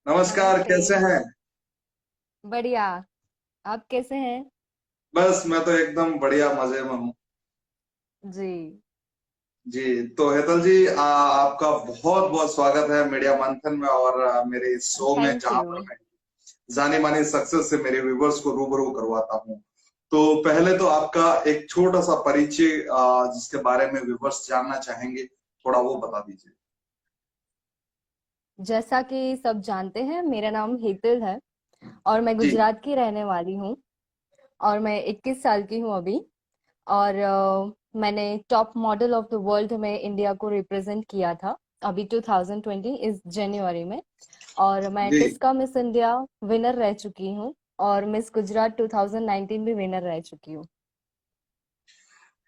नमस्कार, नमस्ते। कैसे हैं? बढ़िया। आप कैसे हैं? बस मैं तो एकदम बढ़िया मजे में हूँ। जी। जी। तो हेतल जी, आपका बहुत बहुत स्वागत है मीडिया मंथन में और मेरे इस शो में, थैंक जहां यू। पर मैं जानी मानी सक्सेस से मेरे व्यूवर्स को रूबरू करवाता हूँ। तो पहले तो आपका एक छोटा सा परिचय, जिसके बारे में व्यूवर्स जानना चाहेंगे, थोड़ा वो बता दीजिए। जैसा कि सब जानते हैं, मेरा नाम हेतल है और मैं जी। गुजरात की रहने वाली हूँ। और मैं 21 साल की हूँ अभी। और मैंने top model of the world में इंडिया को रिप्रेजेंट किया था अभी 2020 इस जनवरी में। और मैं जी। टिस्का मिस इंडिया विनर रह चुकी हूँ और मिस गुजरात 2019 भी विनर रह चुकी हूँ।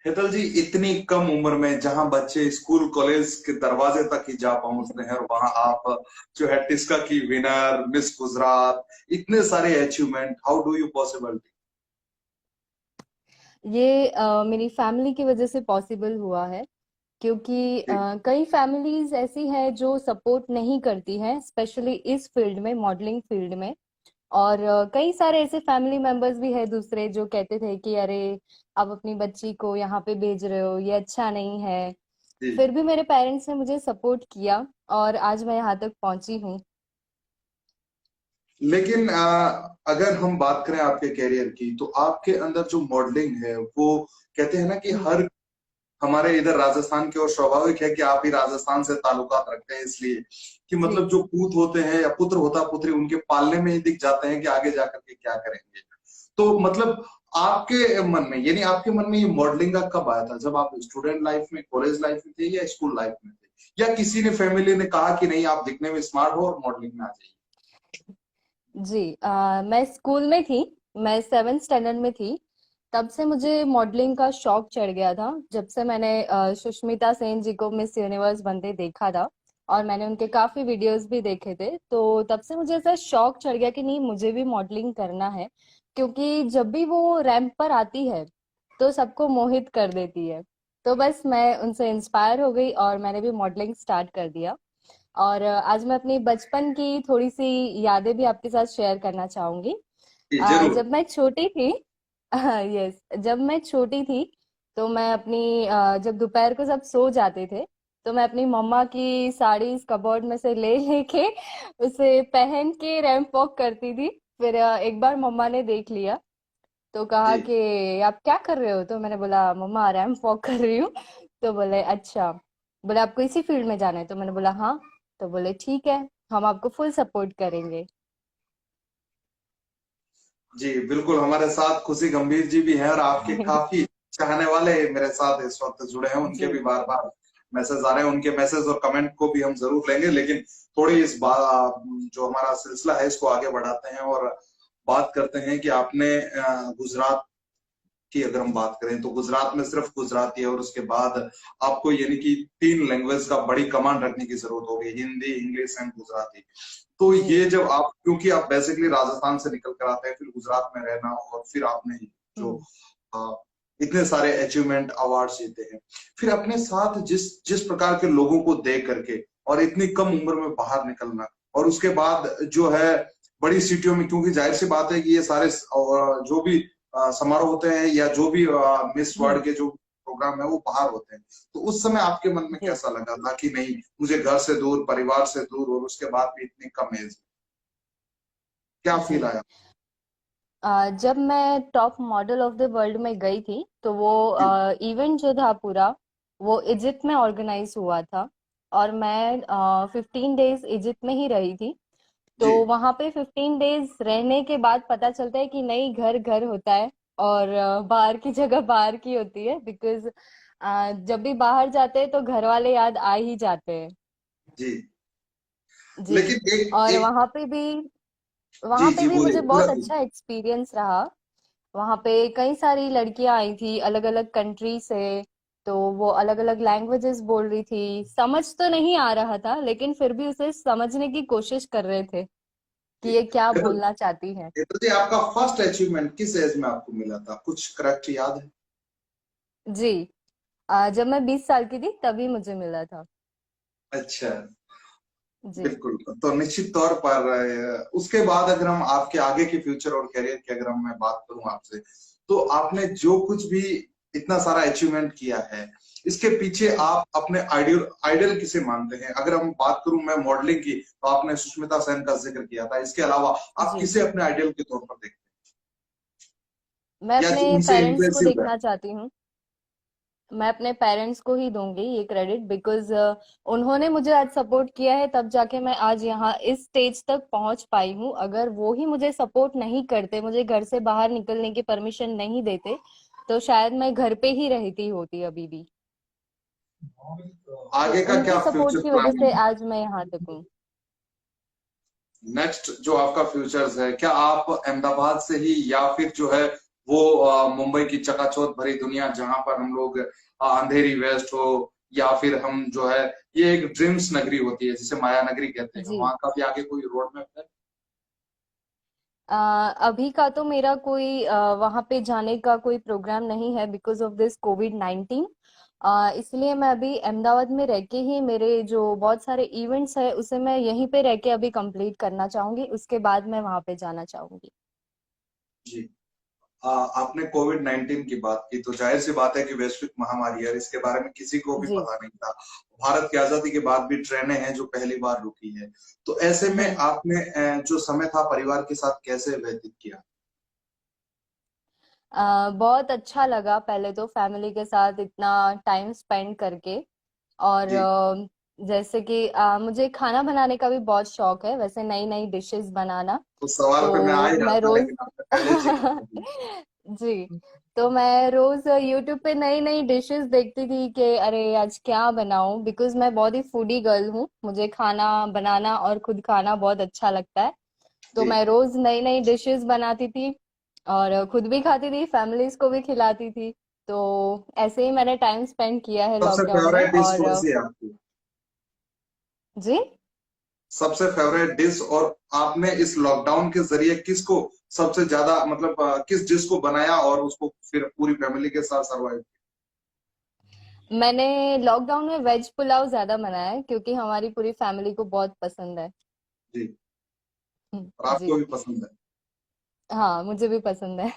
हेतल जी, इतनी कम उम्र में जहां बच्चे स्कूल कॉलेज के दरवाजे तक ही जा पहुंचते हैं, और वहां आप जो है टिस्का की विनर, मिस गुजरात, इतने सारे achievement, how do you possible? ये मेरी फैमिली की वजह से पॉसिबल हुआ है, क्योंकि जी। कई फैमिलीज ऐसी हैं जो सपोर्ट नहीं करती हैं, स्पेशली इस फील्ड में, मॉडलिंग फील्ड में। और कई सारे ऐसे फैमिली मेंबर्स भी है दूसरे जो कहते थे कि अरे, आप अपनी बच्ची को यहाँ पे भेज रहे हो, ये अच्छा नहीं है। जी। फिर भी मेरे पेरेंट्स ने मुझे सपोर्ट किया और आज मैं यहाँ तक पहुंची हूँ। लेकिन अगर हम बात करें आपके करियर की, तो आपके अंदर जो मॉडलिंग है वो, कहते हैं ना कि हम्म। हर, हमारे इधर राजस्थान की ओर स्वाभाविक है कि आप ही राजस्थान से ताल्लुकात रखते हैं, इसलिए कि जी। मतलब जो पूत होते हैं या पुत्र होता पुत्री, उनके पालने में ही दिख जाते हैं कि आगे जाकर के क्या करेंगे। तो मतलब आपके मन में, यानी आपके मन में ये मॉडलिंग का कब आया था? जब आप स्टूडेंट लाइफ में, कॉलेज लाइफ में थे, या स्कूल लाइफ में थे, या किसी ने, फैमिली ने कहा कि नहीं आप दिखने में स्मार्ट हो और मॉडलिंग में आ जाइए? जी। मैं स्कूल में थी। मैं 7th स्टैंडर्ड में थी। तब से मुझे मॉडलिंग का शौक चढ़ गया था, जब से मैंने सुष्मिता सेन जी को मिस यूनिवर्स बनते देखा था। और मैंने उनके काफी वीडियोस भी देखे थे, तो तब से मुझे ऐसा शौक चढ़ गया कि नहीं, मुझे भी मॉडलिंग करना है। क्योंकि जब भी वो रैंप पर आती है तो सबको मोहित कर देती है। तो बस मैं उनसे इंस्पायर हो गई और मैंने भी मॉडलिंग स्टार्ट कर दिया। और आज मैं अपनी बचपन की थोड़ी सी यादें भी आपके साथ शेयर करना चाहूंगी। जी, जरूर। जब मैं छोटी थी यस, जब मैं छोटी थी तो मैं अपनी जब दोपहर को सब सो जाते थे तो मैं अपनी मम्मा की साड़ी इस कबर्ड में से ले लेके उसे पहन के रैंप वॉक करती थी। फिर एक बार मम्मा ने देख लिया तो कहा जी। कि आप क्या कर रहे हो? तो मैंने बोला मम्मा रैंप वॉक कर रही हूँ। तो बोले अच्छा। बोले आपको इसी फील्ड में जाना है? तो मैंने बोला हाँ। तो बोले ठीक है, हम आपको फुल सपोर्ट करेंगे। जी, बिल्कुल, हमारे साथ खुशी गंभीर जी भी हैं, और आपके काफी चाहने वाले मेरे साथ इस वक्त जुड़े हैं, उनके जी। भी बार बार मैसेज आ रहे हैं। उनके मैसेज और कमेंट को भी हम जरूर लेंगे, लेकिन थोड़ी इस बात, जो हमारा सिलसिला है, इसको आगे बढ़ाते हैं और बात करते हैं कि आपने गुजरात की अगर हम बात करें, तो गुजरात में सिर्फ गुजराती है, और उसके बाद आपको यानी कि 3 लैंग्वेज का बड़ी कमांड रखने की जरूरत होगी, हिंदी, इंग्लिश एंड गुजराती। तो जी। ये जब आप, क्योंकि आप बेसिकली राजस्थान से निकल कर आते हैं, फिर गुजरात में रहना, और फिर आपने जो हम्म। आ, इतने सारे अचीवमेंट अवार्ड जीते हैं, फिर अपने साथ जिस जिस प्रकार के लोगों को देख करके, और इतनी कम उम्र में बाहर निकलना, और उसके बाद जो है बड़ी सिटियों में, क्योंकि जाहिर सी बात है कि ये सारे जो भी समारोह होते हैं, या जो भी मिस हम्म। वर्ल्ड के जो प्रोग्राम है, वो बाहर होते हैं। तो उस समय आपके मन में जी। कैसा लगा था कि नहीं, मुझे घर से दूर, परिवार से दूर, और उसके बाद भी इतनी कम एज, क्या फील जी। आया? जब मैं top model of the world में गई थी तो वो जी। इवेंट जो था पूरा, वो इजिप्ट में ऑर्गेनाइज हुआ था। और मैं 15 डेज इजिप्ट में ही रही थी। तो जी। वहां पे 15 डेज रहने के बाद पता चलता है कि नहीं, घर घर होता है और बाहर की जगह बाहर की होती है। बिकॉज जब भी बाहर जाते हैं तो घर वाले याद आ ही जाते हैं। जी। जी। लेकिन एक और एक वहां जी, पे जी, भी बोलिए, मुझे पूरा बहुत अच्छा बोलिए। एक्सपीरियंस रहा। वहां पे कई सारी लड़कियां आई थी अलग अलग कंट्री से। तो वो अलग अलग लैंग्वेजेस बोल रही थी, समझ तो नहीं आ रहा था लेकिन फिर भी उसे समझने की कोशिश कर रहे थे कि जी। ये क्या हेतल बोलना चाहती है। हेतल जी, आपका फर्स्ट अचीवमेंट किस एज में आपको मिला था? कुछ करेक्ट याद है? जी। जब मैं 20 साल की थी तभी मुझे मिला था। अच्छा। जी। बिल्कुल। तो निश्चित तौर पर उसके बाद अगर हम आपके आगे के फ्यूचर और करियर की अगर मैं बात करूं आपसे, तो आपने जो कुछ भी इतना सारा अचीवमेंट किया है, इसके पीछे आप अपने आइडियल आइडल किसे मानते हैं? अगर हम बात करूं मैं मॉडलिंग की, तो आपने सुष्मिता सेन का जिक्र किया था। इसके अलावा आप जी। किसे अपने आइडियल के तौर पर देखते मैं हैं या अपने जो उनसे पेरेंट्स को इम्प्रेसिव है? देखना चाहती हूँ। मैं अपने पेरेंट्स को ही दूंगी ये क्रेडिट, बिकॉज उन्होंने मुझे आज सपोर्ट किया है, तब जाके मैं आज यहाँ इस स्टेज तक पहुंच पाई हूँ। अगर वो ही मुझे सपोर्ट नहीं करते, मुझे घर से बाहर निकलने की परमिशन नहीं देते, तो शायद मैं घर पे ही रहती होती अभी भी। तो आगे का उनके क्या सपोर्ट फ्यूचर की वजह से प्लानिंग है? आज मैं यहाँ तक हूँ। नेक्स्ट जो आपका फ्यूचर्स है, क्या आप अहमदाबाद से ही, या फिर जो है वो मुंबई की चकाचौंध भरी दुनिया जहां पर हम लोग अंधेरी वेस्ट हो, या फिर हम जो है ये एक ड्रीम्स नगरी होती है जिसे माया नगरी कहते हैं, जी। वहां का भी आगे कोई रोड मैप है? अभी का तो मेरा कोई वहां पे जाने का कोई प्रोग्राम नहीं है, बिकॉज ऑफ दिस कोविड-19। इसलिए मैं अभी अहमदाबाद में रह के ही मेरे जो बहुत सारे इवेंट्स है उसे मैं यहीं पे रह के अभी कंप्लीट करना चाहूंगी, उसके बाद मैं वहां पे जाना चाहूंगी। जी। आपने कोविड 19 की बात की, तो जाहिर सी बात है कि वैश्विक महामारी है, इसके बारे में किसी को भी जी। पता नहीं था। भारत की आजादी के बाद भी ट्रेनें हैं जो पहली बार रुकी है। तो ऐसे में हम्म। आपने जो समय था परिवार के साथ कैसे व्यतीत किया? बहुत अच्छा लगा पहले तो फैमिली के साथ इतना टाइम स्पेंड करके। और जी। जैसे कि मुझे खाना बनाने का भी बहुत शौक है, वैसे नई नई डिशेस बनाना। तो सवाल पे मैं आ तो ही रहा मैं था, रोज लेकिन आपने पहले ही जिक्र कर दिया। जी। तो मैं रोज यूट्यूब पे नई नई डिशेस देखती थी कि अरे आज क्या बनाऊं, बिकॉज मैं बहुत ही फूडी गर्ल हूँ, मुझे खाना बनाना और खुद खाना बहुत अच्छा लगता है। तो जी। मैं रोज नई नई डिशेस बनाती थी और खुद भी खाती थी, फैमिलीज को भी खिलाती थी। तो ऐसे ही मैंने टाइम स्पेंड किया है सबसे लॉकडाउन में। फेवरेट डिश और कौन सी है आपकी? जी। सबसे फेवरेट डिश, और आपने इस लॉकडाउन के जरिए किसको सबसे ज्यादा, मतलब किस डिश को बनाया और उसको फिर पूरी फैमिली के साथ सर्वाइव? मैंने लॉकडाउन में वेज पुलाव ज्यादा बनाया है, क्योंकि हमारी पूरी फैमिली को बहुत पसंद है। जी। और आपको जी। भी पसंद है? हाँ, मुझे भी पसंद है।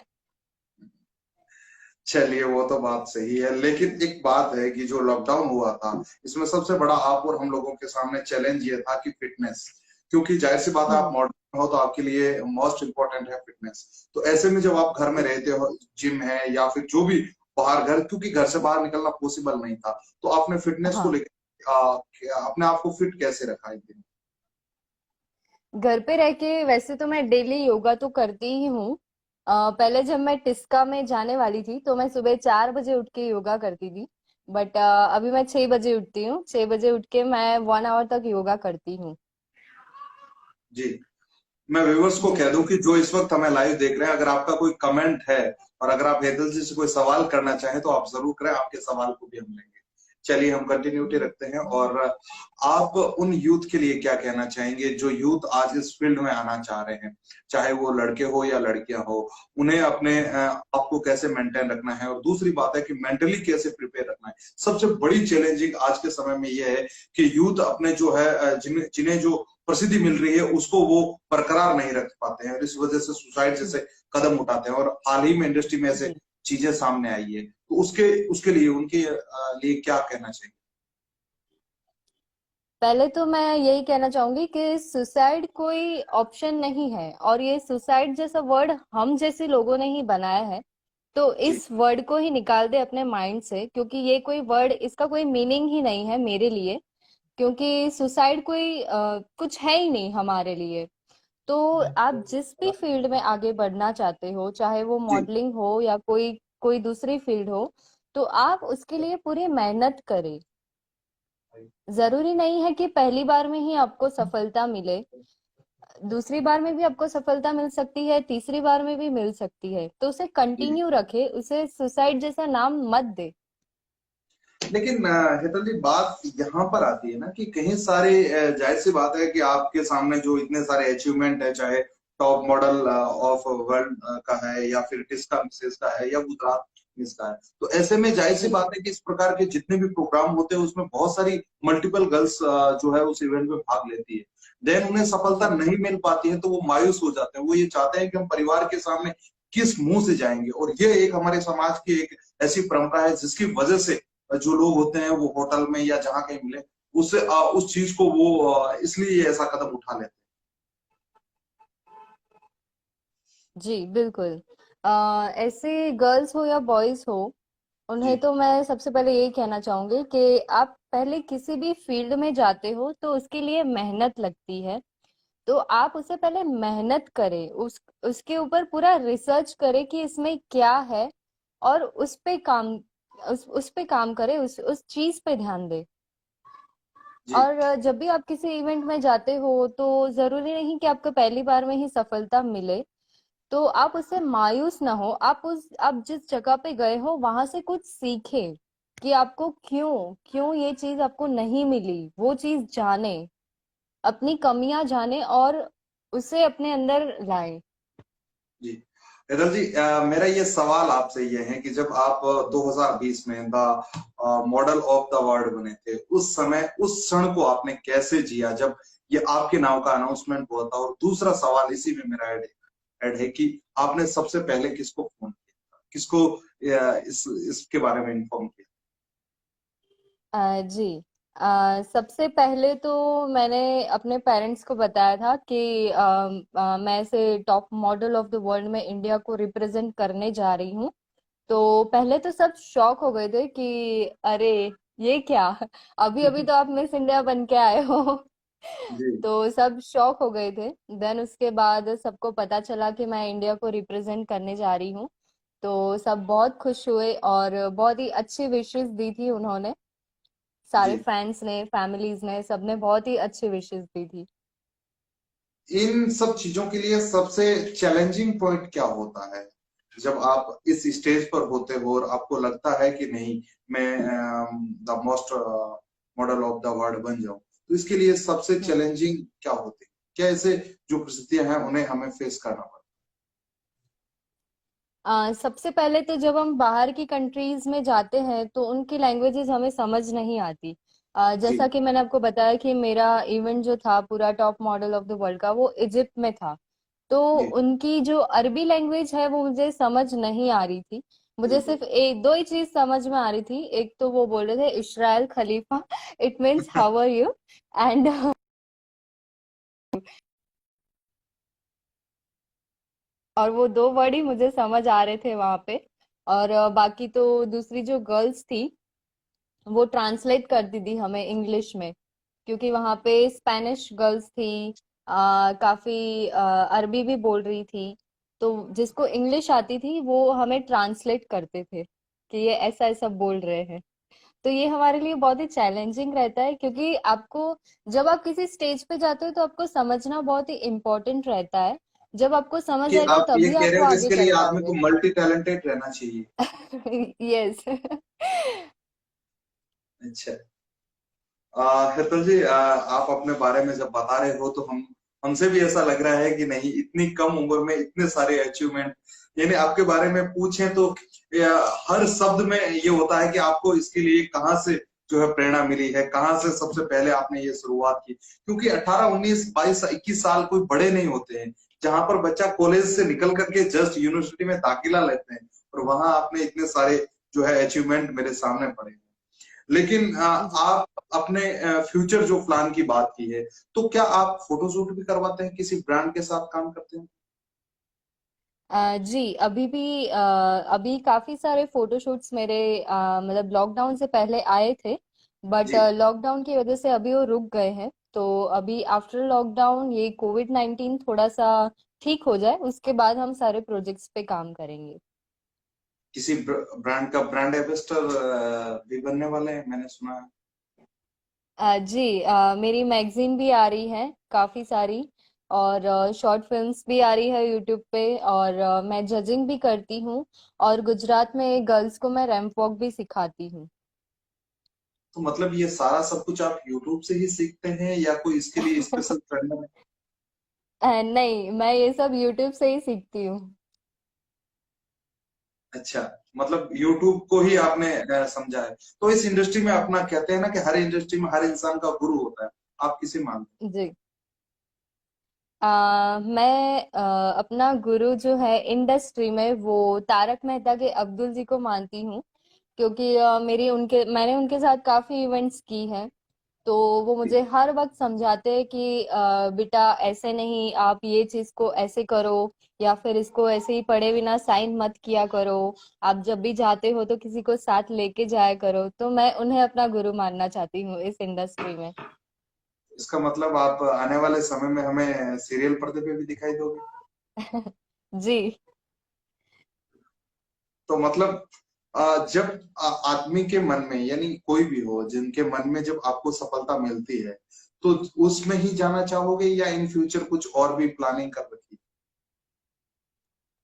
चलिए, वो तो बात सही है, लेकिन एक बात है कि जो लॉकडाउन हुआ था, इसमें सबसे बड़ा आप और हम लोगों के सामने चैलेंज ये था कि फिटनेस, क्योंकि जाहिर सी बात है आप हम्म। मॉडर्न हो तो आपके लिए मोस्ट इम्पोर्टेंट है फिटनेस। तो ऐसे में जब आप घर में जी। रहते हो, जिम है या फिर जो भी बाहर, घर, क्योंकि घर से बाहर निकलना पॉसिबल नहीं था, तो आपने फिटनेस को हाँ। लेकर अपने आप को फिट कैसे रखा इन दिनों? घर पे रह के वैसे तो मैं डेली योगा तो करती ही हूँ। पहले जब मैं टिस्का में जाने वाली थी तो मैं सुबह 4 बजे उठ के योगा करती थी। बट अभी मैं 6 बजे उठती हूँ, 6 बजे उठ के मैं 1 आवर तक योगा करती हूँ। जी। मैं व्यूवर्स को जी। कह दूं कि जो इस वक्त हमें लाइव देख रहे हैं, अगर आपका कोई कमेंट है और अगर आप हेतल जी से कोई सवाल करना चाहें तो आप जरूर करें, आपके सवाल को भी हम लेंगे। चलिए, हम कंटिन्यूटी रखते हैं। और आप उन यूथ के लिए क्या कहना चाहेंगे जो यूथ आज इस फील्ड में आना चाह रहे हैं, चाहे वो लड़के हो या लड़कियां हो? उन्हें अपने आप को कैसे मेंटेन रखना है, और दूसरी बात है कि मेंटली कैसे प्रिपेयर रखना है? सबसे बड़ी चैलेंजिंग आज के समय में यह है कि यूथ अपने जो है जिन्हें जिन्हें जो प्रसिद्धि मिल रही है उसको वो बरकरार नहीं रख पाते हैं, और इस वजह से सुसाइड जैसे कदम उठाते हैं, और हाल ही में इंडस्ट्री में ऐसे जी। चीजें सामने आई है। तो उसके उसके लिए उनके लिए क्या कहना चाहिए? पहले तो मैं यही कहना चाहूंगी कि सुसाइड कोई ऑप्शन नहीं है, और ये सुसाइड जैसा वर्ड हम जैसे लोगों ने ही बनाया है। तो जी। इस वर्ड को ही निकाल दे अपने माइंड से, क्योंकि ये कोई वर्ड, इसका कोई मीनिंग ही नहीं है मेरे लिए। क्योंकि सुसाइड कोई कुछ है ही नहीं हमारे लिए। तो आप जिस भी फील्ड में आगे बढ़ना चाहते हो, चाहे वो जी। मॉडलिंग हो या कोई कोई दूसरी फील्ड हो, तो आप उसके लिए पूरी मेहनत करें। जरूरी नहीं है कि पहली बार में ही आपको सफलता मिले, दूसरी बार में भी आपको सफलता मिल सकती है, तीसरी बार में भी मिल सकती है। तो उसे जी। कंटिन्यू रखे, उसे सुसाइड जैसा नाम मत दे। लेकिन हेतल जी, बात यहाँ पर आती है ना कि कहीं सारे, जाहिर सी बात है कि आपके सामने जो इतने सारे अचीवमेंट है, चाहे टॉप मॉडल ऑफ वर्ल्ड का है, या फिर टिस्का मिसेस का है, या गुजरात इसका है। तो ऐसे में जाहिर सी जी बात है कि इस प्रकार के जितने भी प्रोग्राम होते हैं उसमें बहुत सारी मल्टीपल गर्ल्स जो है उस इवेंट में भाग लेती है। देन उन्हें सफलता जी नहीं मिल पाती है तो वो मायूस हो जाते हैं। वो ये चाहते हैं कि हम परिवार के सामने किस मुंह से जाएंगे, और ये एक हमारे समाज की एक ऐसी परंपरा है जिसकी वजह से जो लोग होते हैं वो होटल में या जहां कहीं मिले उससे उस चीज को वो इसलिए ऐसा कदम उठा लेते जी बिल्कुल। ऐसे गर्ल्स हो या बॉयज हो, हैं। उन्हें जी तो मैं सबसे पहले यही कहना चाहूंगी कि आप पहले किसी भी फील्ड में जाते हो तो उसके लिए मेहनत लगती है। तो आप उससे पहले मेहनत करें, उसके ऊपर पूरा रिसर्च करें कि इसमें क्या है, और उस पे काम करें, उस चीज पे ध्यान दें। जी और जब भी आप किसी इवेंट में जाते हो तो जरूरी नहीं कि आपको पहली बार में ही सफलता मिले। तो आप उससे मायूस ना हो, आप जिस जगह पे गए हो वहां से कुछ सीखें कि आपको क्यों क्यों ये चीज आपको नहीं मिली, वो चीज जाने, अपनी कमियां जाने और उसे अपने अंदर लाएं। जी हेदर जी, मेरा ये सवाल आपसे ये है कि जब आप 2020 में the model of the world बने थे, उस समय उस क्षण को आपने कैसे जिया जब ये आपके नाम का अनाउंसमेंट हुआ था? और दूसरा सवाल इसी में मेरा ऐड है कि आपने सबसे पहले किसको फोन किया था, किसको इसके बारे में इन्फॉर्म किया? जी। सबसे पहले तो मैंने अपने पेरेंट्स को बताया था कि मैं ऐसे top model of the world में इंडिया को रिप्रेजेंट करने जा रही हूँ। तो पहले तो सब शॉक हो गए थे कि अरे ये क्या, अभी अभी तो आप मिस इंडिया बन के आए हो। जी तो सब शॉक हो गए थे। देन उसके बाद सबको पता चला कि मैं इंडिया को रिप्रेजेंट करने जा रही हूँ। तो सब बहुत खुश हुए और बहुत ही अच्छी विशेस दी थी उन्होंने। सारे जी फैंस ने, फैमिलीज ने, सबने बहुत ही अच्छी विशेस दी थी। इन सब चीजों के लिए सबसे चैलेंजिंग पॉइंट क्या होता है जब आप इस स्टेज पर होते हो और आपको लगता है कि नहीं, मैं the most model of the world बन जाऊं? तो इसके लिए सबसे हम्म। चैलेंजिंग क्या होती है? क्या ऐसे जो परिस्थितियां हैं उन्हें हमें फेस करना पड़ता सबसे पहले तो जब हम बाहर की कंट्रीज में जाते हैं तो उनकी लैंग्वेजेस हमें समझ नहीं आती। है? जी जैसा कि मैंने आपको बताया कि मेरा इवेंट जो था पूरा top model of the world का, वो इजिप्ट में था। तो जी उनकी जो अरबी लैंग्वेज है वो मुझे समझ नहीं आ रही थी। मुझे बिल्कुल। सिर्फ एक दो ही चीज समझ में आ रही थी। एक तो वो बोल रहे थे इस्राइल खलीफा, it means how are you, and और वो दो वर्ड ही मुझे समझ आ रहे थे वहां पे। और बाकी तो दूसरी जो गर्ल्स थी वो ट्रांसलेट करती थी हमें इंग्लिश में, क्योंकि वहां पे स्पेनिश गर्ल्स थी, काफी अरबी भी बोल रही थी। तो जिसको इंग्लिश आती थी वो हमें ट्रांसलेट करते थे कि ये ऐसा ऐसा बोल रहे हैं। तो ये हमारे लिए बहुत ही चैलेंजिंग रहता है, क्योंकि आपको जब आप किसी स्टेज पे जाते हो तो आपको समझना बहुत ही इम्पोर्टेंट रहता है। जब आपको समझ कि आएगा आप ये तभी कह आप रहे वो हो कि आगे इसके लिए कर आदमी को पाओगे। मल्टी टैलेंटेड रहना चाहिए? यस। अच्छा। हेतल जी, आप अपने बारे में जब बता रहे हो तो हम हमसे भी ऐसा लग रहा है कि नहीं, इतनी कम उम्र में इतने सारे अचीवमेंट, यानी आपके बारे में पूछें तो हर शब्द में ये होता है कि आपको इसके लिए कहाँ से जो है प्रेरणा मिली है, कहाँ से सबसे पहले आपने ये शुरुआत की? क्योंकि 18 19 22 21 साल कोई बड़े नहीं होते हैं। जहां पर बच्चा कॉलेज से निकल करके जस्ट यूनिवर्सिटी में दाखिला लेते हैं, और वहां आपने इतने सारे जो है अचीवमेंट मेरे सामने पड़े हैं। लेकिन जी। आप अपने फ्यूचर जो प्लान की बात की है, तो क्या आप फोटोशूट भी करवाते हैं, किसी ब्रांड के साथ काम करते हैं? जी अभी भी अभी काफी सारे फोटोशूट्स मेरे मतलब लॉकडाउन से पहले आए थे। बट जी लॉकडाउन की वजह से अभी वो रुक गए हैं। तो अभी आफ्टर लॉकडाउन ये कोविड-19 थोड़ा सा ठीक हो जाए उसके बाद हम सारे प्रोजेक्ट्स पे काम करेंगे। किसी ब्रांड का ब्रांड एम्बेसडर भी बनने वाले हैं, मैंने सुना है। जी मेरी मैगजीन भी आ रही है काफी सारी, और शॉर्ट फिल्म्स भी आ रही है यूट्यूब पे, और मैं जजिंग भी करती हूँ। और गुजरात में गर्ल्स को मैं रैंप वॉक भी सिखाती हूँ। तो मतलब ये सारा सब कुछ आप यूट्यूब से ही सीखते हैं या कोई इसके लिए स्पेशल ट्रेनर है? नहीं, मैं ये सब यूट्यूब से ही सीखती हूँ। अच्छा। मतलब यूट्यूब को ही आपने समझा है। तो इस इंडस्ट्री में अपना कहते हैं ना कि हर इंडस्ट्री में हर इंसान का गुरु होता है, आप किसे मानते जी। मैं अपना गुरु जो है इंडस्ट्री में, वो तारक मेहता के अब्दुल जी को मानती हूँ। क्योंकि मैंने उनके साथ काफी इवेंट्स की हैं। तो वो हैं? मुझे हर वक्त समझाते हैं कि बेटा ऐसे नहीं, आप ये चीज को ऐसे करो, या फिर इसको ऐसे ही पढ़े बिना साइन मत किया करो। आप जब भी जाते हो तो किसी को साथ लेके जाया करो। तो मैं उन्हें अपना गुरु मानना चाहती हूँ इस इंडस्ट्री में। इसका मतलब आप आने वाले समय में हमें सीरियल पर्दे पे भी दिखाई दोगे? जी। तो मतलब जब आदमी के मन में, यानी कोई भी हो जिनके मन में जब आपको सफलता मिलती है, तो उसमें ही जाना चाहोगे या इन फ्यूचर कुछ और भी प्लानिंग कर रखी है?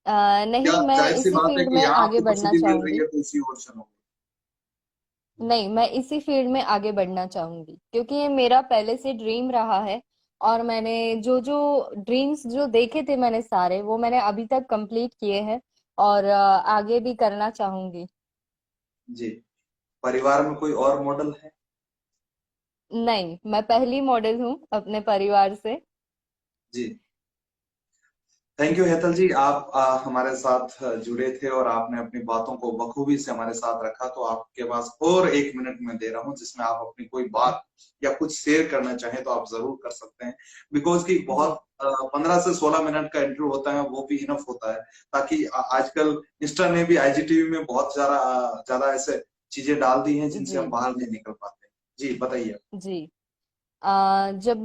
या नहीं, मैं जाहिर सी इसी बात है फील्ड कि में यहाँ आगे आपको बढ़ना प्रसिद्धि मिल रही चाहूंगी। है तो इसी ओर चलोगे? नहीं, मैं इसी फील्ड में आगे बढ़ना चाहूंगी, क्योंकि ये मेरा पहले से ड्रीम रहा है। और मैंने जो जो ड्रीम्स जो देखे थे, मैंने सारे वो मैंने अभी तक कंप्लीट किए हैं। और आगे भी करना चाहूंगी। जी। परिवार में कोई और मॉडल है? नहीं, मैं पहली मॉडल हूँ अपने परिवार से। जी। थैंक यू हेतल जी, आप हमारे साथ जुड़े थे और आपने अपनी बातों को बखूबी से हमारे साथ रखा। तो आपके पास और 1 मिनट में दे रहा हूं जिसमें आप अपनी कोई बात या कुछ शेयर करना चाहें तो आप जरूर कर सकते हैं। बिकॉज की जी। बहुत 15 से 16 मिनट का इंटरव्यू होता है, वो भी इनफ होता है। ताकि आजकल इंस्टा ने भी आईजीटीवी में बहुत ज्यादा ज्यादा ऐसे चीजें डाल दी हैं जिनसे हम जी। बाहर नहीं निकल पाते। जी बताइए। जी। जब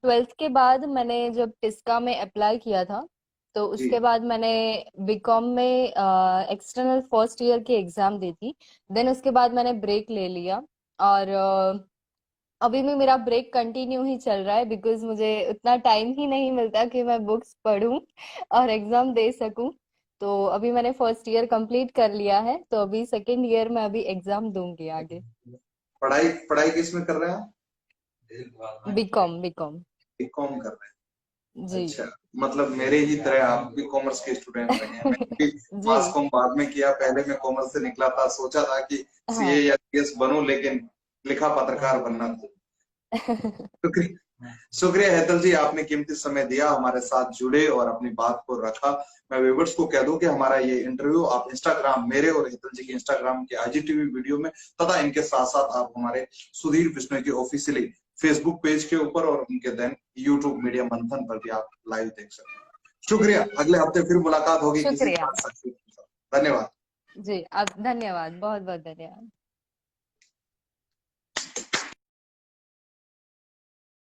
12th के बाद मैंने जब टिस्का में अप्लाई किया था, तो जी। उसके बाद मैंने बीकॉम में एक्सटर्नल फर्स्ट ईयर की एग्जाम दी थी। देन उसके बाद मैंने ब्रेक ले लिया। और अभी भी मेरा ब्रेक कंटिन्यू ही चल रहा है, बिकॉज मुझे उतना टाइम ही नहीं मिलता कि मैं बुक्स पढूं और एग्जाम दे सकूं। तो अभी मैंने फर्स्ट ईयर कंप्लीट कर लिया है, तो अभी सेकेंड ईयर में अभी एग्जाम दूंगी आगे। पढ़ाई पढ़ाई किस में कर रहे हैं आप? BCom, BCom. बीकॉम कर रहे हैं? जी। अच्छा। मतलब मेरे ही तरह आप भी कॉमर्स के स्टूडेंट रहे हैं। मैंने भी मास जी। कॉम बाद में किया, पहले मैं कॉमर्स से निकला था, सोचा था कि सीए हाँ। या सीएस बनूं, लेकिन लिखा पत्रकार बनना था। शुक्रिया, शुक्रिया हेतल जी, आपने कीमती समय दिया, हमारे साथ जुड़े और अपनी बात को रखा। मैं व्यूअर्स को कह दूं कि हमारा ये इंटरव्यू आप इंस्टाग्राम, मेरे और हेतल जी के इंस्टाग्राम के आईजीटीवी वीडियो में, तथा इनके साथ साथ आप हमारे सुधीर बिश्नोई के ऑफिशियली फेसबुक पेज के ऊपर और उनके देन यूट्यूब मीडिया मंथन पर भी आप लाइव देख सकते हैं। शुक्रिया, अगले हफ्ते फिर मुलाकात होगी किसी शुक्रिया। खास शख्सियत के साथ। धन्यवाद। जी, आप धन्यवाद, बहुत बहुत धन्यवाद।